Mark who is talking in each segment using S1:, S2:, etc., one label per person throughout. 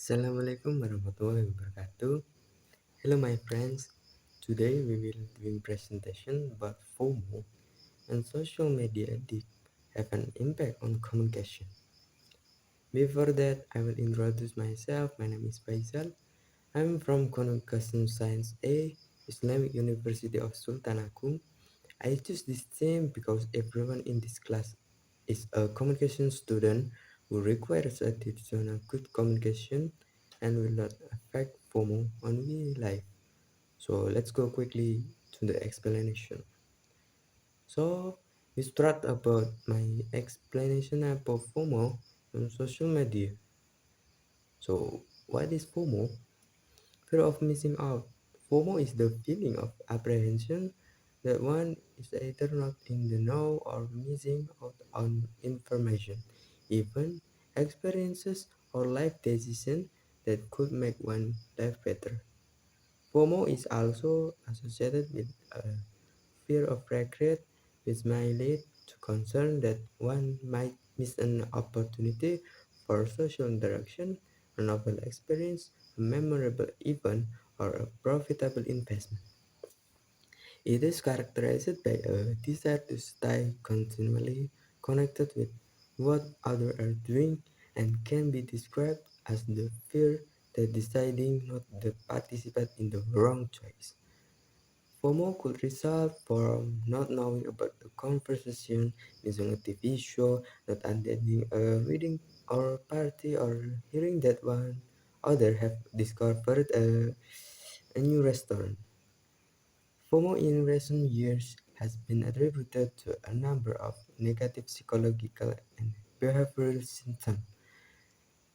S1: Assalamualaikum warahmatullahi wabarakatuh. Hello my friends. Today we will doing presentation about FOMO and social media addict have an impact on communication. Before that, I will introduce myself. My name is Faizal. I'm from Communication Science A, Islamic University of Sultan Agung. I choose this theme because everyone in this class is a communication student who requires additional good communication and will not affect FOMO on real life. So let's go quickly to the explanation. So we start about my explanation about FOMO on social media. So what is FOMO? Fear of missing out. FOMO is the feeling of apprehension that one is either not in the know or missing out on information, even experiences or life decisions that could make one life better. FOMO is also associated with a fear of regret, which might lead to concern that one might miss an opportunity for social interaction, a novel experience, a memorable event, or a profitable investment. It is characterized by a desire to stay continually connected with what others are doing and can be described as the fear that deciding not to participate in the wrong choice. FOMO could result from not knowing about the conversation, missing a TV show, not attending a wedding or party, or hearing that one other have discovered a new restaurant. FOMO in recent years has been attributed to a number of negative psychological and behavioral symptoms.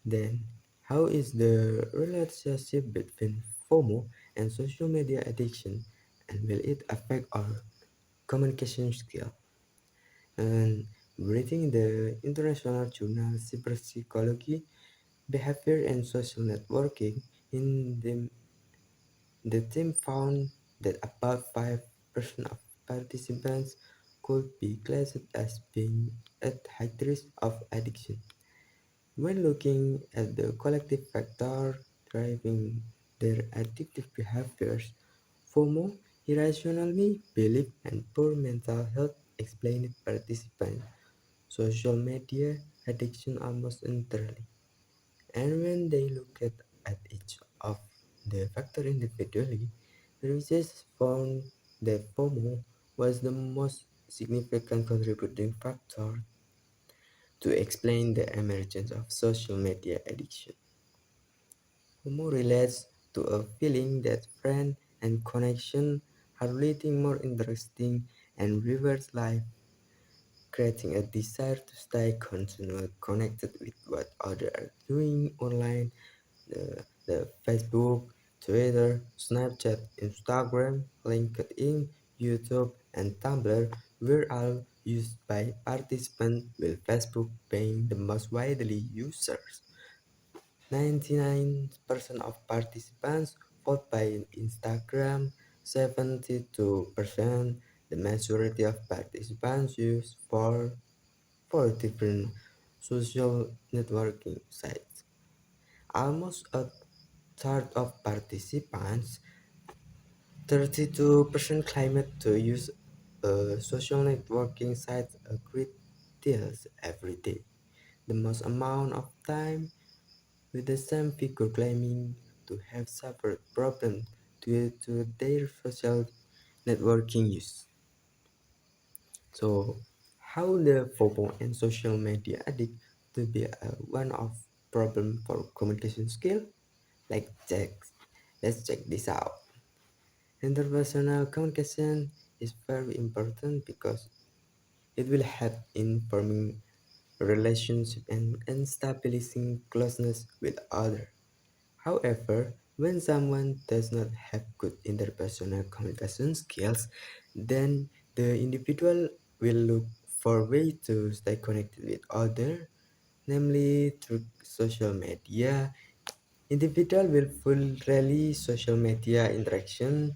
S1: Then, how is the relationship between FOMO and social media addiction, and will it affect our communication skill? And reading the international journal Cyber Behavior and Social Networking, in the team found that about 5% of participants could be classed as being at high risk of addiction. When looking at the collective factor driving their addictive behaviors, FOMO, irrationally belief, and poor mental health explained participant social media addiction almost entirely. And when they look at each of the factors individually, the research found that FOMO was the most significant contributing factor to explain the emergence of social media addiction. FOMO relates to a feeling that friends and connection are leading more interesting and rewards life, creating a desire to stay continually connected with what others are doing online. The Facebook, Twitter, Snapchat, Instagram, LinkedIn, YouTube, and Tumblr were all used by participants, with Facebook being the most widely used. 99% of participants vote by Instagram, 72%. The majority of participants use four different social networking sites. Almost a third of participants, 32%, claimed to use a social networking site a great deals every day. The most amount of time, with the same figure claiming to have suffered problems due to their social networking use. So, how the FOMO and social media addict to be one of problem for communication skill? Like check, let's check this out. Interpersonal communication is very important because it will help in forming relationship and establishing closeness with others. However, when someone does not have good interpersonal communication skills, then the individual will look for ways to stay connected with others, namely through social media. Individual will full rally social media interaction.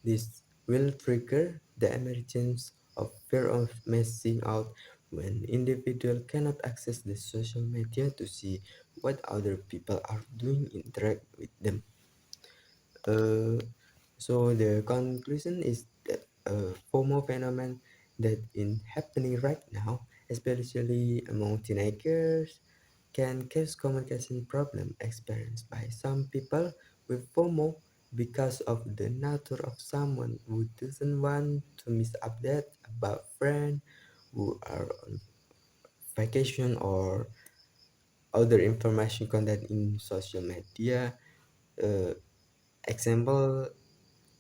S1: This will trigger the emergence of fear of missing out when individual cannot access the social media to see what other people are doing, interact with them. Uh, so the conclusion is that FOMO phenomenon that is happening right now, especially among teenagers, can cause communication problem experienced by some people with FOMO because of the nature of someone who doesn't want to miss update about friends who are on vacation or other information content in social media. Uh, Example,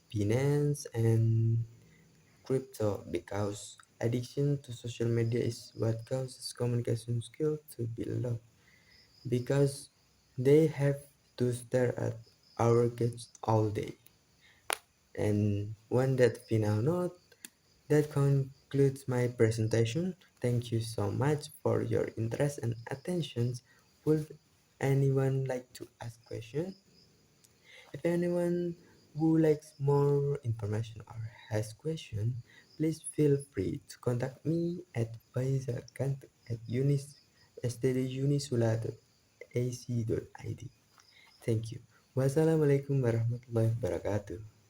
S1: Binance and crypto, because addiction to social media is what causes communication skills to be low, because they have to stare at our kids all day. And on that final note, that concludes my presentation. Thank you so much for your interest and attention. Would anyone like to ask questions? If anyone who likes more information or has questions, please feel free to contact me at bahasa at stdunisula.ac.id. Thank you. Wassalamualaikum warahmatullahi wabarakatuh.